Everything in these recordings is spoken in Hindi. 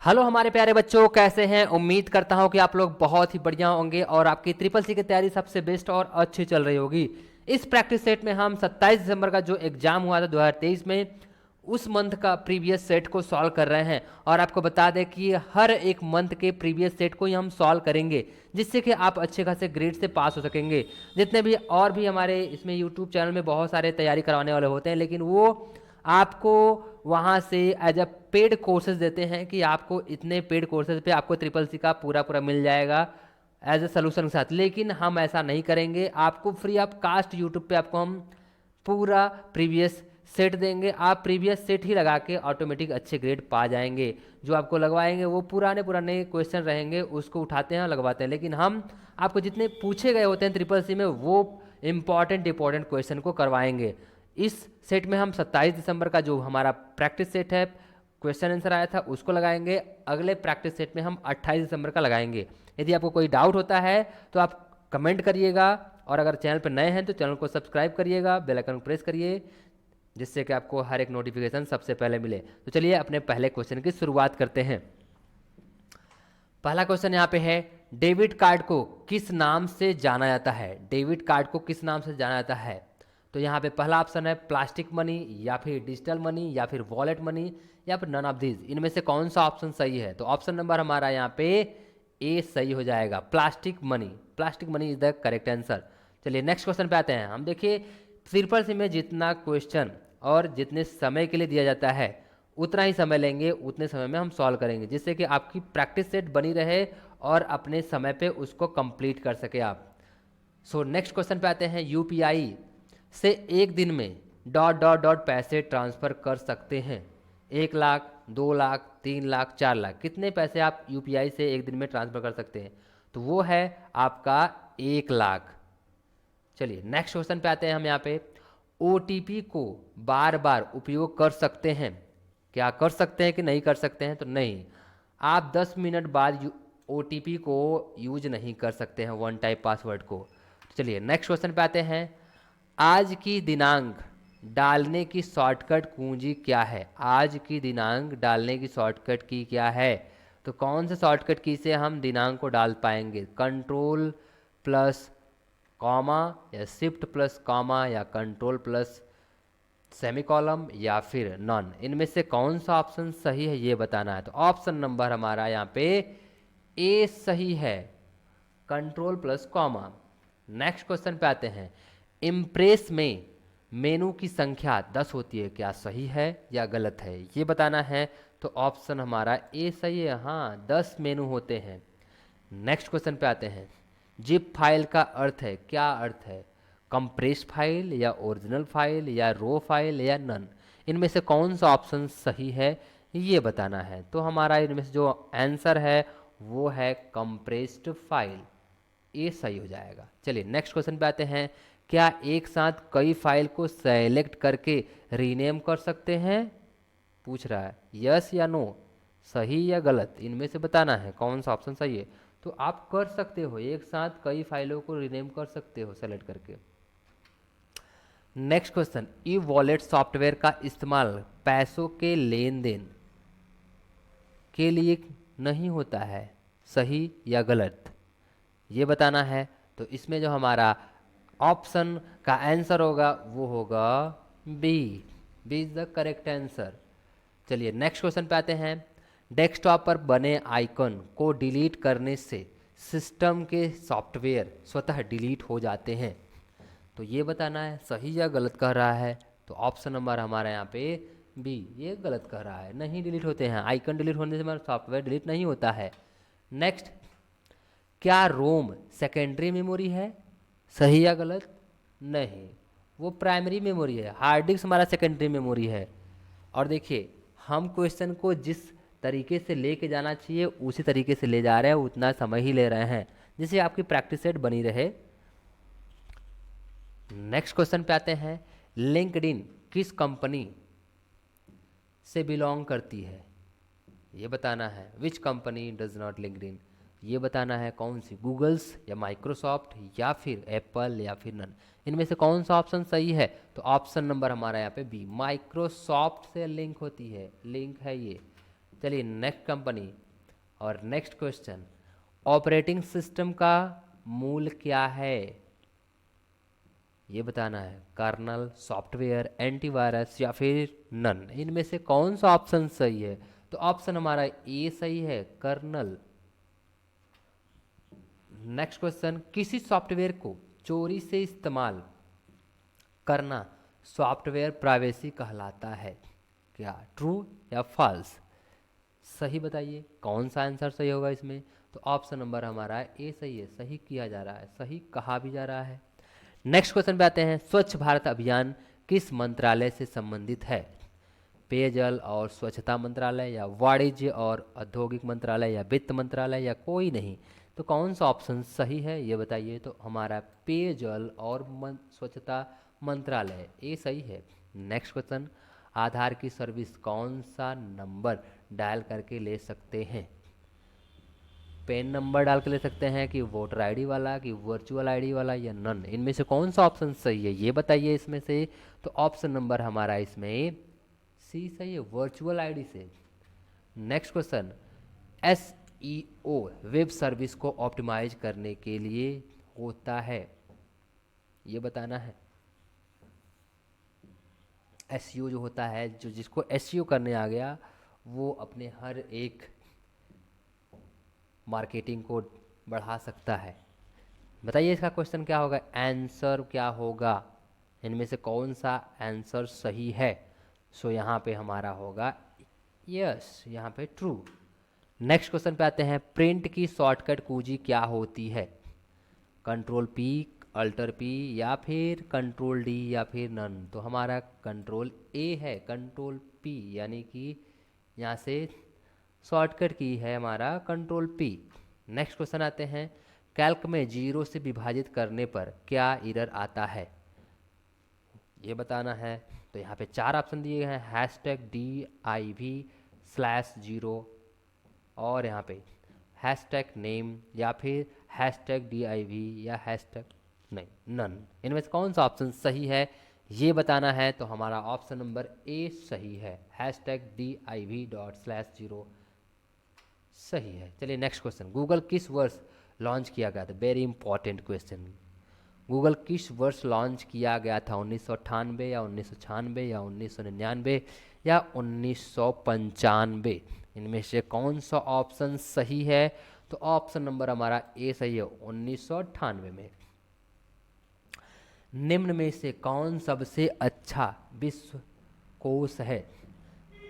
हेलो हमारे प्यारे बच्चों, कैसे हैं? उम्मीद करता हूं कि आप लोग बहुत ही बढ़िया होंगे और आपकी ट्रिपल सी की तैयारी सबसे बेस्ट और अच्छी चल रही होगी। इस प्रैक्टिस सेट में हम 27 दिसंबर का जो एग्जाम हुआ था 2023 में, उस मंथ का प्रीवियस सेट को सॉल्व कर रहे हैं। और आपको बता दें कि हर एक मंथ के प्रीवियस सेट को ही हम सॉल्व करेंगे, जिससे कि आप अच्छे खासे ग्रेड से पास हो सकेंगे। जितने भी और भी हमारे इसमें यूट्यूब चैनल में बहुत सारे तैयारी करवाने वाले होते हैं, लेकिन वो आपको वहाँ से एज अ पेड कोर्सेज देते हैं कि आपको इतने पेड कोर्सेज पे आपको ट्रिपल सी का पूरा पूरा मिल जाएगा एज अ सोल्यूशन के साथ। लेकिन हम ऐसा नहीं करेंगे, आपको फ्री ऑफ कास्ट यूट्यूब पे आपको हम पूरा प्रीवियस सेट देंगे। आप प्रीवियस सेट ही लगा के ऑटोमेटिक अच्छे ग्रेड पा जाएंगे। जो आपको लगवाएंगे वो पुराने पुराने क्वेश्चन रहेंगे, उसको उठाते हैं और लगवाते हैं। लेकिन हम आपको जितने पूछे गए होते हैं ट्रिपल सी में, वो इंपॉर्टेंट क्वेश्चन को करवाएंगे। इस सेट में हम 27 दिसंबर का जो हमारा प्रैक्टिस सेट है, क्वेश्चन आंसर आया था, उसको लगाएंगे। अगले प्रैक्टिस सेट में हम 28 दिसंबर का लगाएंगे। यदि आपको कोई डाउट होता है तो आप कमेंट करिएगा, और अगर चैनल पर नए हैं तो चैनल को सब्सक्राइब करिएगा, बेल आइकन को प्रेस करिए, जिससे कि आपको हर एक नोटिफिकेशन सबसे पहले मिले। तो चलिए अपने पहले क्वेश्चन की शुरुआत करते हैं। पहला क्वेश्चन यहाँ पे है, डेबिट कार्ड को किस नाम से जाना जाता है? डेबिट कार्ड को किस नाम से जाना जाता है? तो यहाँ पे पहला ऑप्शन है प्लास्टिक मनी, या फिर डिजिटल मनी, या फिर वॉलेट मनी, या फिर नन ऑफ दीज। इनमें से कौन सा ऑप्शन सही है? तो ऑप्शन नंबर हमारा यहाँ पे ए सही हो जाएगा, plastic money. Plastic money is the correct answer. चलिए नेक्स्ट क्वेश्चन पे आते हैं। हम देखिए, ट्रिपल सी में जितना क्वेश्चन और जितने समय के लिए दिया जाता है, उतना ही समय लेंगे, उतने समय में हम सॉल्व करेंगे, जिससे कि आपकी प्रैक्टिस सेट बनी रहे और अपने समय पे उसको कंप्लीट कर सके आप। सो नेक्स्ट क्वेश्चन पे आते हैं। यूपीआई से एक दिन में डॉट डॉट डॉट पैसे ट्रांसफ़र कर सकते हैं? 1 लाख, 2 लाख, 3 लाख, 4 लाख, कितने पैसे आप यूपीआई से एक दिन में ट्रांसफ़र कर सकते हैं? तो वो है आपका 1 लाख। चलिए नेक्स्ट क्वेश्चन पे आते हैं हम। यहाँ पे ओटीपी को बार बार उपयोग कर सकते हैं? क्या कर सकते हैं कि नहीं कर सकते हैं? तो नहीं, आप 10 मिनट बाद ओटीपी को यूज नहीं कर सकते हैं, वन टाइप पासवर्ड को। चलिए नेक्स्ट क्वेश्चन पे आते हैं। आज की दिनांक डालने की शॉर्टकट कुंजी क्या है? आज की दिनांक डालने की शॉर्टकट की क्या है? तो कौन से शॉर्टकट की से हम दिनांक को डाल पाएंगे? कंट्रोल प्लस कॉमा, या शिफ्ट प्लस कॉमा, या कंट्रोल प्लस सेमी कॉलम, या फिर नॉन? इनमें से कौन सा ऑप्शन सही है ये बताना है। तो ऑप्शन नंबर हमारा यहाँ पे ए सही है, control plus comma. Next question पे आते हैं। इम्प्रेस में मेनू की संख्या 10 होती है, क्या सही है या गलत है ये बताना है। तो ऑप्शन हमारा ए सही है, हाँ 10 मेनू होते हैं। नेक्स्ट क्वेश्चन पे आते हैं। जिप फाइल का अर्थ है, क्या अर्थ है? कंप्रेस फाइल, या ओरिजिनल फाइल, या रो फाइल, या नन? इनमें से कौन सा ऑप्शन सही है ये बताना है। तो हमारा इनमें से जो आंसर है वो है कंप्रेस्ड फाइल, ये सही हो जाएगा। चलिए नेक्स्ट क्वेश्चन पे आते हैं। क्या एक साथ कई फाइल को सेलेक्ट करके रीनेम कर सकते हैं? पूछ रहा है, यस या नो, सही या गलत, इनमें से बताना है कौन सा ऑप्शन सही है। तो आप कर सकते हो, एक साथ कई फाइलों को रीनेम कर सकते हो सेलेक्ट करके। Next question, e wallet software का इस्तेमाल पैसों के लेन देन के लिए नहीं होता है, सही या गलत ये बताना है। तो इसमें जो हमारा ऑप्शन का आंसर होगा वो होगा B. B is the correct answer. चलिए नेक्स्ट क्वेश्चन पे आते हैं। डेस्कटॉप पर बने आइकन को डिलीट करने से सिस्टम के सॉफ्टवेयर स्वतः डिलीट हो जाते हैं? तो ये बताना है सही या गलत कह रहा है। तो ऑप्शन नंबर हमारा यहाँ पे बी, ये गलत कह रहा है, नहीं डिलीट होते हैं। आइकन डिलीट होने से हमारा सॉफ्टवेयर डिलीट नहीं होता है। नेक्स्ट, क्या रोम सेकेंडरी मेमोरी है, सही या गलत? नहीं, वो प्राइमरी मेमोरी है। हार्ड डिस्क हमारा सेकेंडरी मेमोरी है। और देखिए, हम क्वेश्चन को जिस तरीके से लेके जाना चाहिए उसी तरीके से ले जा रहे हैं, उतना समय ही ले रहे हैं जिससे आपकी प्रैक्टिस सेट बनी रहे। नेक्स्ट क्वेश्चन पे आते हैं। लिंक्डइन किस कंपनी से बिलोंग करती है ये बताना है। Which company does not LinkedIn, ये बताना है कौन सी, गूगल्स, या माइक्रोसॉफ्ट, या फिर एप्पल, या फिर नन? इनमें से कौन सा ऑप्शन सही है? तो ऑप्शन नंबर हमारा यहाँ पे बी, माइक्रोसॉफ्ट से लिंक होती है, लिंक है ये। चलिए नेक्स्ट कंपनी और नेक्स्ट क्वेश्चन, ऑपरेटिंग सिस्टम का मूल क्या है, ये बताना है। कर्नल, सॉफ्टवेयर, एंटीवायरस या फिर नन, इनमें से कौन सा ऑप्शन सही है? तो ऑप्शन हमारा ए सही है, कर्नल। नेक्स्ट क्वेश्चन, किसी सॉफ्टवेयर को चोरी से इस्तेमाल करना सॉफ्टवेयर प्राइवेसी कहलाता है, क्या ट्रू या फॉल्स? सही बताइए, कौन सा आंसर सही होगा इसमें? तो ऑप्शन नंबर हमारा ए सही है, सही किया जा रहा है, सही कहा भी जा रहा है। नेक्स्ट क्वेश्चन पे आते हैं, स्वच्छ भारत अभियान किस मंत्रालय से संबंधित है? पेयजल और स्वच्छता मंत्रालय, या वाणिज्य और औद्योगिक मंत्रालय, या वित्त मंत्रालय, या कोई नहीं? तो कौन सा ऑप्शन सही है ये बताइए? तो हमारा पेयजल और स्वच्छता मंत्रालय, ये सही है। नेक्स्ट क्वेश्चन, आधार की सर्विस कौन सा नंबर डायल करके ले सकते हैं? पेन नंबर डाल के ले सकते हैं, कि वोटर आईडी वाला, कि वर्चुअल आईडी वाला, या नन? इनमें से कौन सा ऑप्शन सही है ये बताइए इसमें से? तो ऑप्शन नंबर हमारा इसमें सी सही है, वर्चुअल आईडी से। Next question, SEO web service को ऑप्टिमाइज करने के लिए होता है, ये बताना है। एसईओ जो होता है, जो जिसको एसईओ करने आ गया, वो अपने हर एक मार्केटिंग को बढ़ा सकता है। बताइए इसका क्वेश्चन क्या होगा, आंसर क्या होगा? इनमें से कौन सा आंसर सही है? सो यहाँ पे हमारा होगा यस, यहाँ पे ट्रू। नेक्स्ट क्वेश्चन पे आते हैं, प्रिंट की शॉर्टकट कुंजी क्या होती है? कंट्रोल पी, अल्टर पी, या फिर कंट्रोल डी, या फिर नन? तो हमारा कंट्रोल ए है, कंट्रोल पी, यानी कि यहाँ से शॉर्टकट की है हमारा कंट्रोल पी। नेक्स्ट क्वेश्चन आते हैं, कैल्क में जीरो से विभाजित करने पर क्या एरर आता है, ये बताना है। तो यहाँ पे 4 ऑप्शन दिए हैं, #DIV/0, और यहाँ पे #name, या फिर #DIV, या नहीं नन। इनमें से कौन सा ऑप्शन सही है ये बताना है। तो हमारा ऑप्शन नंबर ए सही है, #DIV./0 सही है। चलिए नेक्स्ट क्वेश्चन, गूगल किस वर्ष लॉन्च किया गया था? Very important question. गूगल किस वर्ष लॉन्च किया गया था? 1998, या 1996, या 1999, या 1995? इनमें से कौन सा ऑप्शन सही है? तो ऑप्शन नंबर हमारा ए सही है, 1998 में। निम्न में से कौन सबसे अच्छा विश्व कोश है?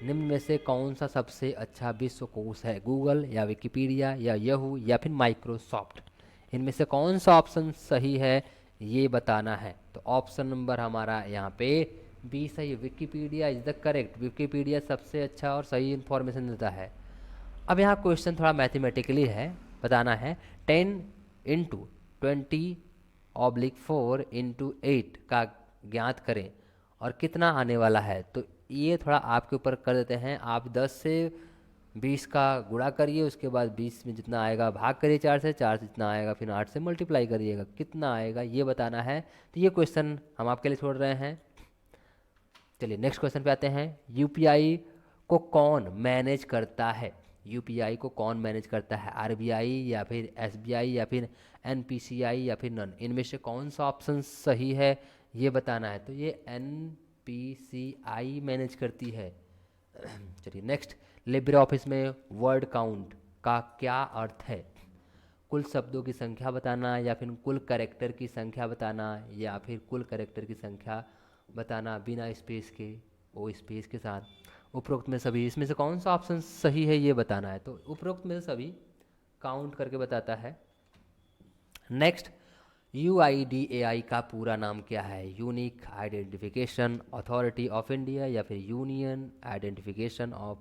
निम्न में से कौन सा सबसे अच्छा विश्व कोश है? गूगल, या विकिपीडिया, या याहू, या फिर माइक्रोसॉफ्ट? इनमें से कौन सा ऑप्शन सही है ये बताना है। तो ऑप्शन नंबर हमारा यहाँ पे बी सही है, Wikipedia is the correct. Wikipedia सबसे अच्छा और सही इन्फॉर्मेशन देता है। अब यहाँ क्वेश्चन थोड़ा मैथमेटिकली है, बताना है 10×20/4 × 8 का ज्ञात करें और कितना आने वाला है। तो ये थोड़ा आपके ऊपर कर देते हैं, आप 10 से 20 का गुणा करिए, उसके बाद 20 में जितना आएगा भाग करिए 4 से, 4 से जितना आएगा फिर 8 से मल्टीप्लाई करिएगा, कितना आएगा ये बताना है। तो ये क्वेश्चन हम आपके लिए छोड़ रहे हैं। चलिए नेक्स्ट क्वेश्चन पे आते हैं, यूपीआई को कौन मैनेज करता है? यूपीआई को कौन मैनेज करता है? आरबीआई, या फिर एसबीआई, या फिर एनपीसीआई, या फिर नन? इनमें से कौन सा ऑप्शन सही है ये बताना है। तो ये एनपीसीआई मैनेज करती है। चलिए नेक्स्ट, लिब्रे ऑफिस में वर्ड काउंट का क्या अर्थ है? कुल शब्दों की संख्या बताना, या फिर कुल कैरेक्टर की संख्या बताना, या फिर कुल कैरेक्टर की संख्या बताना बिना स्पेस के, वो स्पेस के साथ। उपरोक्त में सभी, इसमें से कौन सा ऑप्शन सही है ये बताना है। तो उपरोक्त में सभी काउंट करके बताता है। नेक्स्ट, UIDAI का पूरा नाम क्या है? Unique identification authority of India, या फिर union identification of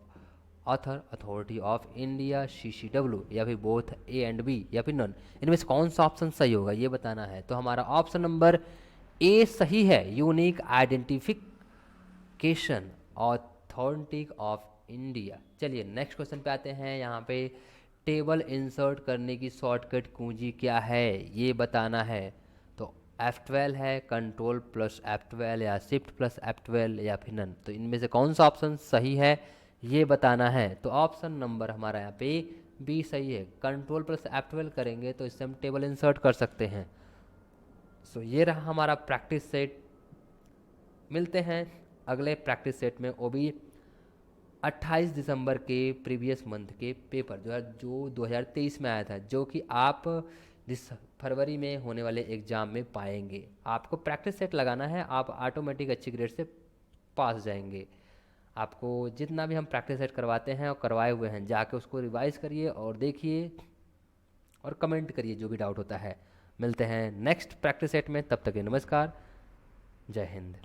author authority of India, CCW, या फिर बोथ A एंड B, या फिर नन? इनमें से कौन सा ऑप्शन सही होगा ये बताना है। तो हमारा ऑप्शन नंबर ए सही है, unique identification authority of India. चलिए नेक्स्ट क्वेश्चन पे आते हैं। यहाँ पे टेबल इंसर्ट करने की शॉर्टकट कुंजी क्या है ये बताना है। तो F12 है, कंट्रोल+F12, या शिफ्ट+F12, या फिर नन? तो इनमें से कौन सा ऑप्शन सही है ये बताना है। तो ऑप्शन नंबर हमारा यहाँ पे बी सही है। कंट्रोल प्लस F12 करेंगे तो इससे हम टेबल इंसर्ट कर सकते हैं। सो ये रहा हमारा प्रैक्टिस सेट। मिलते हैं अगले प्रैक्टिस सेट में, वो भी 28 दिसंबर के प्रीवियस मंथ के पेपर जो 2023 में आया था, जो कि आप जिस फरवरी में होने वाले एग्ज़ाम में पाएंगे। आपको प्रैक्टिस सेट लगाना है, आप ऑटोमेटिक अच्छी ग्रेड से पास जाएंगे। आपको जितना भी हम प्रैक्टिस सेट करवाते हैं और करवाए हुए हैं, जाके उसको रिवाइज करिए और देखिए और कमेंट करिए जो भी डाउट होता है। मिलते हैं नेक्स्ट प्रैक्टिस सेट में, तब तक के नमस्कार, जय हिंद।